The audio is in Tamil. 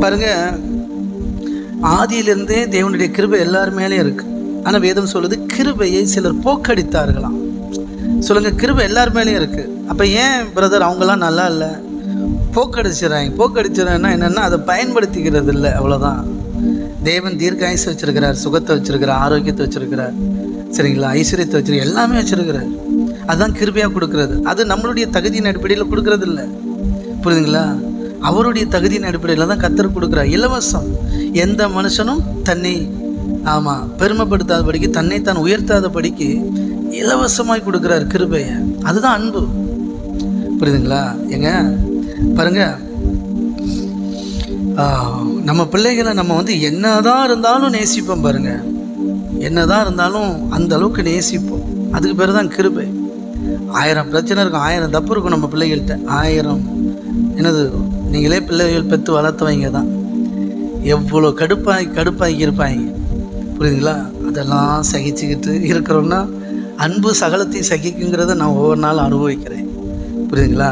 பாருங்க, ஆதியிலிருந்தே தேவனுடைய கிருபை எல்லார் மேலேயும் இருக்கு. ஆனால் வேதம் சொல்லுது கிருபையை சிலர் போக்கடித்தார்களாம். சொல்லுங்க, கிருபை எல்லார் மேலேயும் இருக்கு. அப்போ ஏன் பிரதர் அவங்களாம் நல்லா இல்லை? போக்கடிச்சிடறாங்கன்னா என்னென்னா அதை பயன்படுத்திக்கிறது இல்லை, அவ்வளோதான். தேவன் தீர்க்காயுசு வச்சிருக்கிறார், சுகத்தை வச்சிருக்கிறார், ஆரோக்கியத்தை வச்சிருக்கிறார், சரிங்களா, ஐஸ்வர்யத்தை வச்சிருக்க, எல்லாமே வச்சிருக்கிறார். அதுதான் கிருபையாக கொடுக்கறது. அது நம்மளுடைய தகுதியின் அடிப்படையில் கொடுக்கறது இல்லை, புரியுதுங்களா? அவருடைய தகுதியின் அடிப்படையில் தான் கர்த்தர் கொடுக்குறார். இலவசம். எந்த மனுஷனும் தன்னை பெருமைப்படுத்தாதபடிக்கு, தன்னை தான் உயர்த்தாதபடிக்கு இலவசமாய் கொடுக்குறார் கிருபையை. அதுதான் அன்பு, புரியுதுங்களா? எங்க பாருங்க, நம்ம பிள்ளைகளை நம்ம என்னதான் இருந்தாலும் நேசிப்போம். பாருங்க, என்னதான் இருந்தாலும் அந்த அளவுக்கு நேசிப்போம். அதுக்கு பேர் தான் கிருபை. 1000 பிரச்சனை இருக்கும், 1000 தப்பு இருக்கும் நம்ம பிள்ளைகள்கிட்ட. 1000 என்னது, நீங்களே பிள்ளைகள் பெற்று வளர்த்தவங்க தான். எவ்வளோ கடுப்பாகி இருப்பாங்க, புரியுதுங்களா? அதெல்லாம் சகிச்சுக்கிட்டு இருக்கிறோம்னா அன்பு சகலத்தையும் சகிக்குங்கிறத நான் ஒவ்வொரு நாளும் அனுபவிக்கிறேன், புரியுதுங்களா?